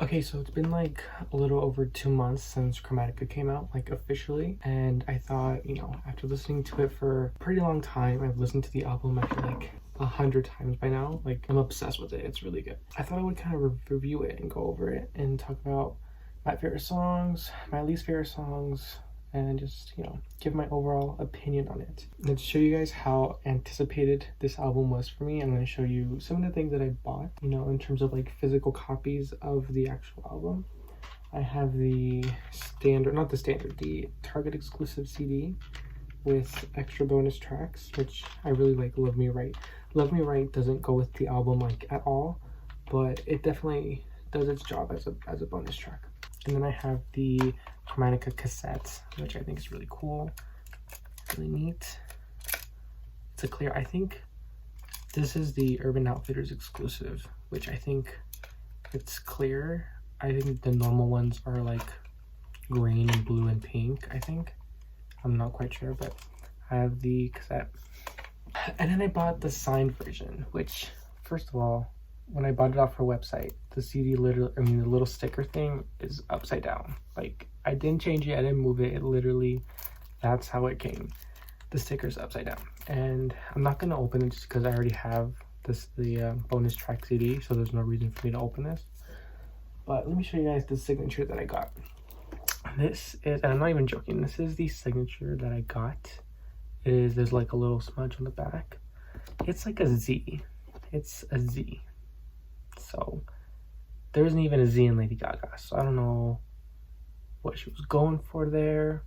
Okay, so it's been like a little over 2 months since Chromatica came out, like officially, and I thought, after listening to it for a pretty long time, I've listened to the album I feel like 100 times by now. Like, I'm obsessed with it. It's really good. I thought I would kind of review it and go over it and talk about my favorite songs, my least favorite songs, and just, give my overall opinion on it. And to show you guys how anticipated this album was for me, I'm going to show you some of the things that I bought, in terms of like physical copies of the actual album. I have the the Target exclusive CD with extra bonus tracks, which I really like. Love Me Right. Love Me Right doesn't go with the album like at all, but it definitely does its job as a bonus track. And then I have the Chromatica cassette, which I think is really cool, really neat. It's a clear, I think this is the Urban Outfitters exclusive, which I think it's clear. I think the normal ones are like green and blue and pink, I think. I'm not quite sure, but I have the cassette. And then I bought the signed version, which, first of all, when I bought it off her website, the CD the little sticker thing is upside down. Like, I didn't change it, I didn't move it, it literally, that's how it came. The sticker's upside down. And I'm not gonna open it just because I already have the bonus track CD, so there's no reason for me to open this. But let me show you guys the signature that I got. This is, and I'm not even joking, this is the signature that I got. There's like a little smudge on the back. It's like a Z. It's a Z. So there isn't even a Z in Lady Gaga, so I don't know what she was going for there.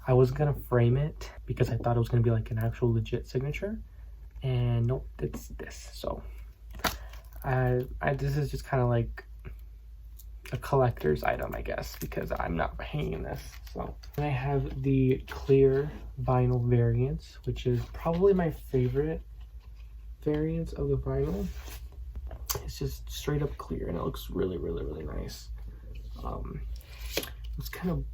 I was gonna frame it because I thought it was gonna be like an actual legit signature, and nope, it's this. So this is just kind of like a collector's item, I guess, because I'm not hanging this. So I have the clear vinyl variants, which is probably my favorite variants of the vinyl. It's just straight up clear and it looks really, really, really nice. It's kind of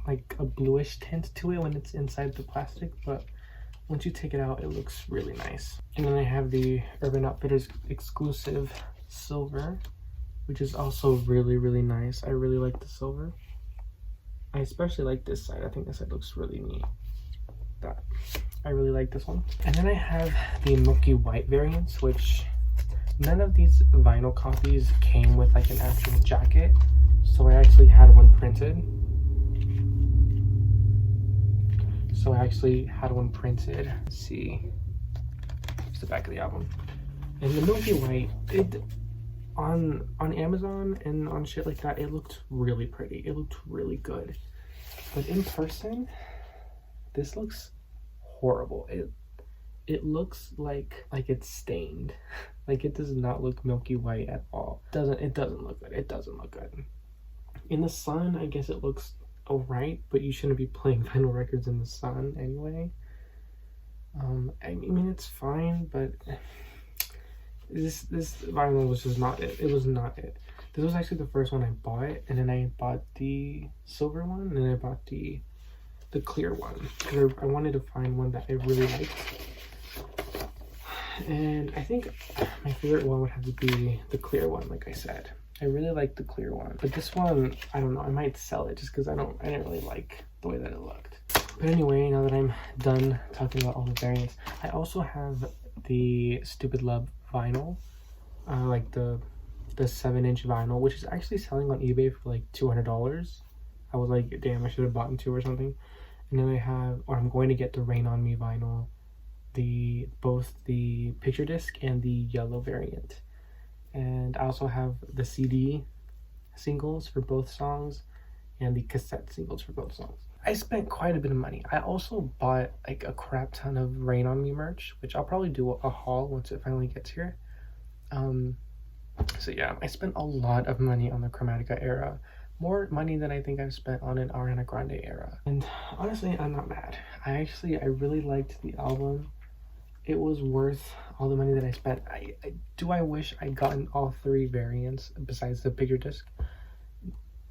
like a bluish tint to it when it's inside the plastic, but once you take it out, it looks really nice. And then I have the Urban Outfitters exclusive silver, which is also really, really nice. I really like the silver. I especially like this side. I think this side looks really neat. I really like this one. And then I have the Milky White variants, which none of these vinyl copies came with like an actual jacket, so I actually had one printed. Let's see, it's the back of the album. And the Milky White, on Amazon and on shit like that, it looked really pretty. It looked really good. But in person, this looks horrible. It looks like it's stained. Like, it does not look Milky White at all. It doesn't look good. It doesn't look good. In the sun, I guess it looks alright, but you shouldn't be playing vinyl records in the sun anyway. I mean, it's fine, but this vinyl was just not it. It was not it. This was actually the first one I bought, and then I bought the silver one, and then I bought the clear one, because I wanted to find one that I really liked. And I think my favorite one would have to be the clear one, like I said. I really like the clear one, but this one, I don't know, I might sell it just because I didn't really like the way that it looked. But anyway, now that I'm done talking about all the variants, I also have the Stupid Love vinyl, like the 7-inch vinyl, which is actually selling on eBay for like $200. I was like, damn, I should have bought two or something. And then I'm going to get the Rain on Me vinyl, both the picture disc and the yellow variant. And I also have the CD singles for both songs and the cassette singles for both songs. I spent quite a bit of money. I also bought like a crap ton of Rain on Me merch, which I'll probably do a haul once it finally gets here. So yeah, I spent a lot of money on the Chromatica era. More money than I think I've spent on an Ariana Grande era. And honestly, I'm not mad. I really liked the album. It was worth all the money that I spent. I wish I'd gotten all three variants besides the bigger disc?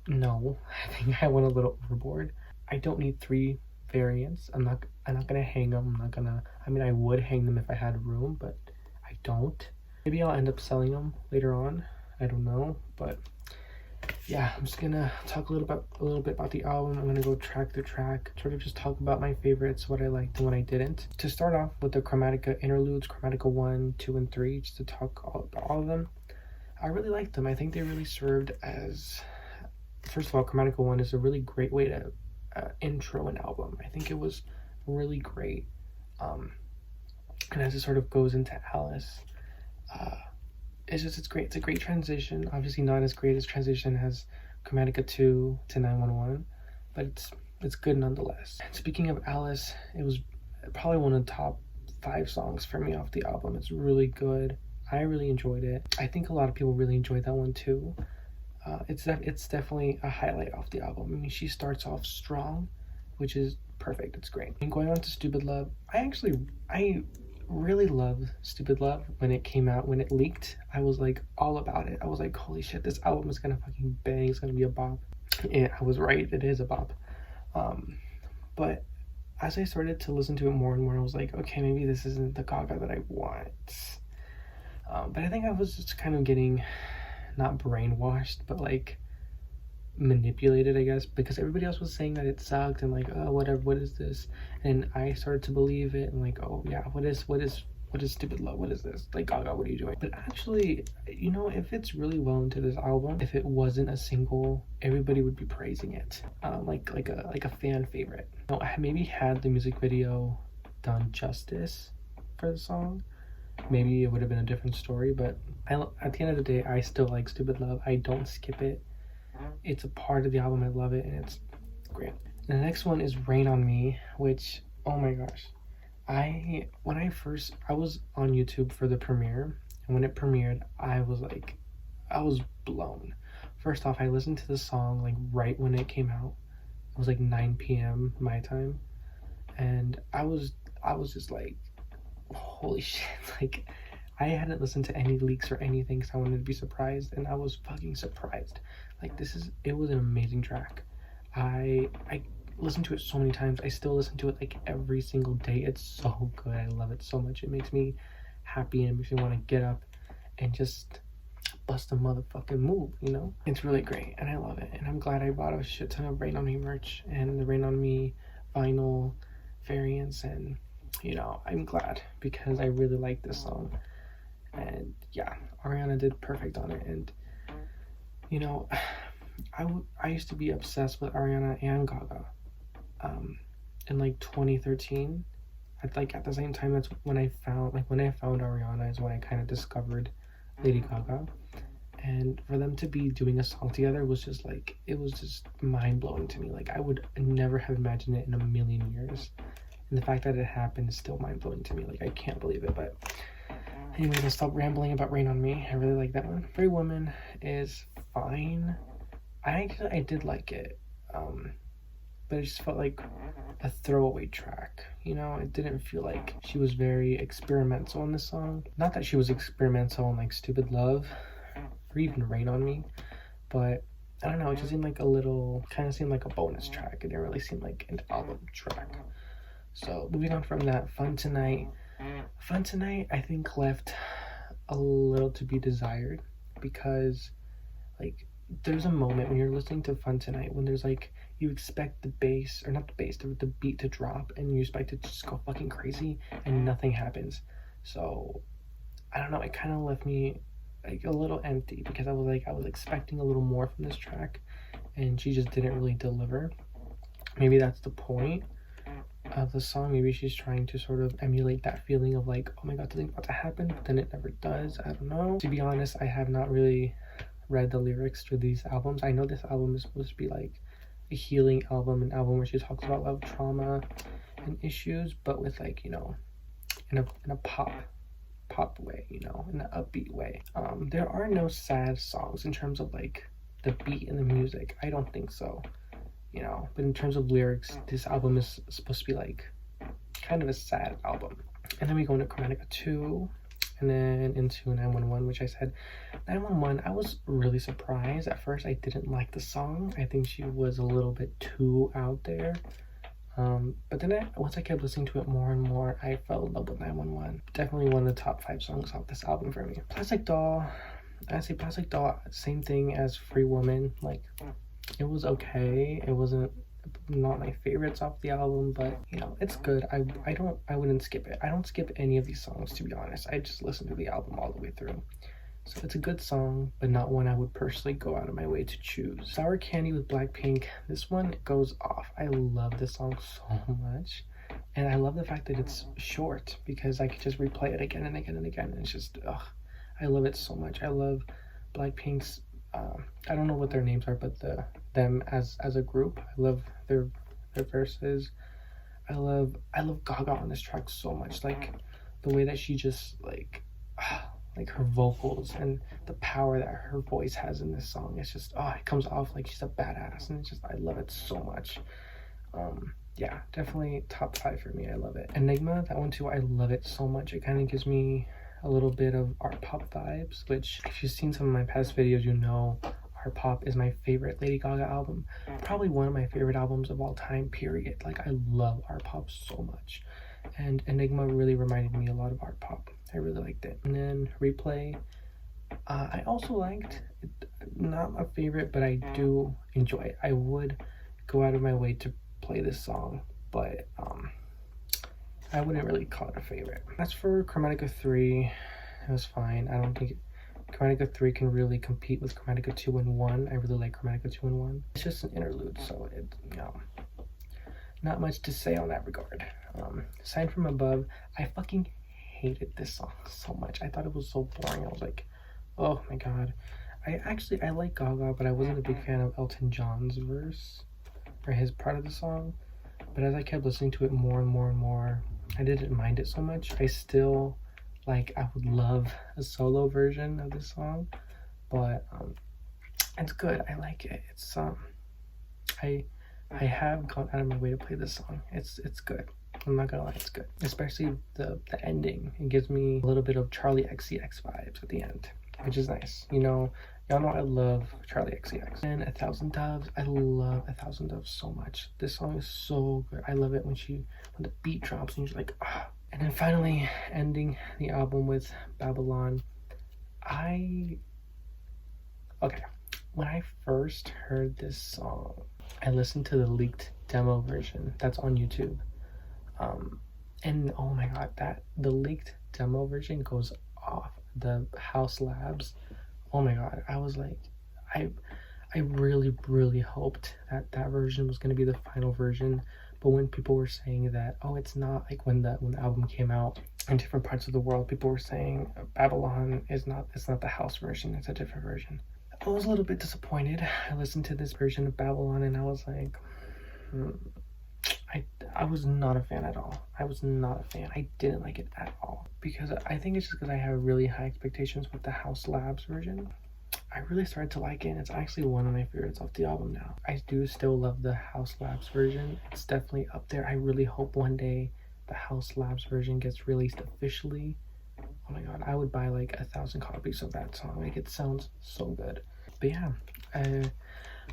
No, I think I went a little overboard. I don't need 3 variants. I'm not gonna hang them. I would hang them if I had room, but I don't. Maybe I'll end up selling them later on. I don't know, but yeah, I'm just gonna talk a little bit about the album. I'm gonna go track to track, sort of just talk about my favorites, what I liked and what I didn't. To start off with the Chromatica interludes, Chromatica 1, 2, and 3, just to talk about all of them. I really liked them. I think they really served as, first of all, Chromatica 1 is a really great way to intro an album. I think it was really great. And as it sort of goes into Alice, it's great. It's a great transition. Obviously not as great as transition as Chromatica 2 to 911, but it's good nonetheless. And speaking of Alice, it was probably one of the top 5 songs for me off the album. It's really good. I really enjoyed it. I think a lot of people really enjoyed that one too. It's definitely a highlight off the album. I mean, she starts off strong, which is perfect. It's great. And going on to Stupid Love, I really loved Stupid Love when it came out. When it leaked, I was like all about it. I was like, holy shit, this album is gonna fucking bang. It's gonna be a bop. And I was right, it is a bop. But as I started to listen to it more and more, I was like, okay, maybe this isn't the Gaga that I want. But I think I was just kind of getting, not brainwashed, but like manipulated, I guess, because everybody else was saying that it sucked and like, oh, whatever, what is this? And I started to believe it and like, oh yeah, what is Stupid Love? What is this? Like, Gaga, what are you doing? But actually, you know, it fits really well into this album. If it wasn't a single, everybody would be praising it, like a fan favorite. You know, I maybe had the music video done justice for the song, maybe it would have been a different story. But at the end of the day, I still like Stupid Love. I don't skip it. It's a part of the album. I love it, and it's great. And the next one is Rain on Me, which, oh my gosh, I was on YouTube for the premiere, and when it premiered, I was blown. First off, I listened to the song like right when it came out. It was like 9 p.m. my time, and I was just like, holy shit. Like, I hadn't listened to any leaks or anything because I wanted to be surprised, and I was fucking surprised. Like, it was an amazing track. I listened to it so many times. I still listen to it like every single day. It's so good. I love it so much. It makes me happy and it makes me want to get up and just bust a motherfucking move, you know? It's really great and I love it. And I'm glad I bought a shit ton of Rain on Me merch and the Rain on Me vinyl variants, and you know, I'm glad because I really like this song. And yeah, Ariana did perfect on it. And you know, I used to be obsessed with Ariana and Gaga. In like 2013, at the same time, that's when I found Ariana is when I kind of discovered Lady Gaga. And for them to be doing a song together was just like, it was just mind blowing to me. Like, I would never have imagined it in a million years. And the fact that it happened is still mind blowing to me. Like, I can't believe it. But anyways, I'll stop rambling about Rain on Me. I really like that one. Free Woman is fine. I did like it. But it just felt like a throwaway track, you know? It didn't feel like she was very experimental in this song. Not that she was experimental in like Stupid Love or even Rain on Me, but I don't know, it just seemed like kind of seemed like a bonus track. It didn't really seem like an album track. So moving on from that, Fun Tonight, I think left a little to be desired, because like there's a moment when you're listening to Fun Tonight when there's like, you expect the bass, or not the bass, the beat to drop, and you expect it to just go fucking crazy, and nothing happens. So I don't know, it kind of left me like a little empty, because I was expecting a little more from this track, and she just didn't really deliver. Maybe that's the point of the song. Maybe she's trying to sort of emulate that feeling of like, oh my god, something's about to happen, but then it never does. I don't know. To be honest, I have not really read the lyrics to these albums. I know this album is supposed to be like a healing album, an album where she talks about love, trauma, and issues, but with like, you know, in a pop way, you know, in an upbeat way. There are no sad songs in terms of like the beat and the music. I don't think so, you know. But in terms of lyrics, this album is supposed to be like kind of a sad album. And then we go into Chromatica 2, and then into 911, which I said 911, I was really surprised. At first I didn't like the song. I think she was a little bit too out there. But then once I kept listening to it more and more, I fell in love with 911. Definitely one of the top 5 songs off this album for me. Plastic Doll, honestly, Plastic Doll, same thing as Free Woman. Like, it was okay. It wasn't not my favorites off the album, but you know, it's good. I wouldn't skip it. I don't skip any of these songs, to be honest. I just listen to the album all the way through. So it's a good song, but not one I would personally go out of my way to choose. Sour Candy with Blackpink. This one goes off. I love this song so much. And I love the fact that it's short because I could just replay it again and again and again. And it's just, ugh, I love it so much. I love Blackpink's, I don't know what their names are, but them as a group. I love their verses. I love Gaga on this track so much. Like the way that she just like her vocals and the power that her voice has in this song. It's just, oh, it comes off like she's a badass, and it's just, I love it so much. Yeah, definitely top 5 for me. I love it. Enigma, that one too, I love it so much. It kind of gives me a little bit of art pop vibes, which if you've seen some of my past videos, you know art pop is my favorite Lady Gaga album. Probably one of my favorite albums of all time, period. Like, I love art pop so much. And Enigma really reminded me a lot of art pop. I really liked it. And then Replay, I also liked it. Not a favorite, but I do enjoy it. I would go out of my way to play this song, but I wouldn't really call it a favorite. As for Chromatica 3, it was fine. I don't think Chromatica 3 can really compete with Chromatica 2 and 1. I really like Chromatica 2 and 1. It's just an interlude, so it, you know, not much to say on that regard. Sign from Above, I fucking hated this song so much. I thought it was so boring. I was like, oh my god. I like Gaga, but I wasn't a big fan of Elton John's verse or his part of the song. But as I kept listening to it more and more and more, I didn't mind it so much. I still, like, I would love a solo version of this song, but it's good. I like it. It's I have gone out of my way to play this song. It's good. I'm not gonna lie, it's good. Especially the ending. It gives me a little bit of Charlie XCX vibes at the end, which is nice. You know, y'all know I love Charlie XCX. And A Thousand Doves, I love A Thousand Doves so much. This song is so good. I love it when the beat drops and you're like, ah. And then finally ending the album with Babylon. Okay, when I first heard this song, I listened to the leaked demo version that's on YouTube. And oh my god, the leaked demo version goes off. The House Labs, oh my god, I was like, I really hoped that version was going to be the final version. But when people were saying that, oh, it's not, like when the album came out in different parts of the world, people were saying Babylon it's not the house version, it's a different version. I was a little bit disappointed. I listened to this version of Babylon and I was like, I was not a fan at all. I was not a fan. I didn't like it at all. Because I think it's just because I have really high expectations with the House Labs version. I really started to like it, and it's actually one of my favorites off the album now. I do still love the House Labs version. It's definitely up there. I really hope one day the House Labs version gets released officially. Oh my god, I would buy like 1,000 copies of that song. Like, it sounds so good. But yeah,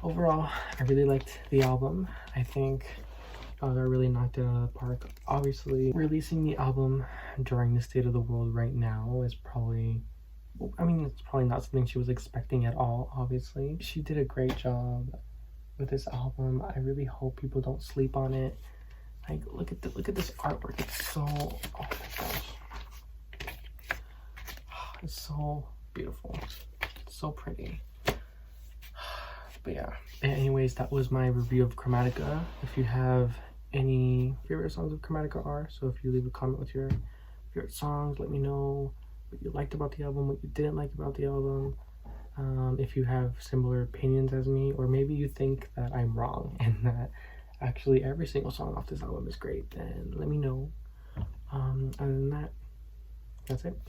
overall, I really liked the album. I think Gaga really knocked it out of the park. Obviously, releasing the album during the state of the world right now is probably, I mean, it's probably not something she was expecting at all, obviously. She did a great job with this album. I really hope people don't sleep on it. Like, look at this artwork. It's so, oh my gosh. It's so beautiful. It's so pretty. But yeah. Anyways, that was my review of Chromatica. If you have any favorite songs of Chromatica are, so if you leave a comment with your favorite songs, let me know what you liked about the album, what you didn't like about the album. If you have similar opinions as me, or maybe you think that I'm wrong and that actually every single song off this album is great, then let me know. Other than that, that's it.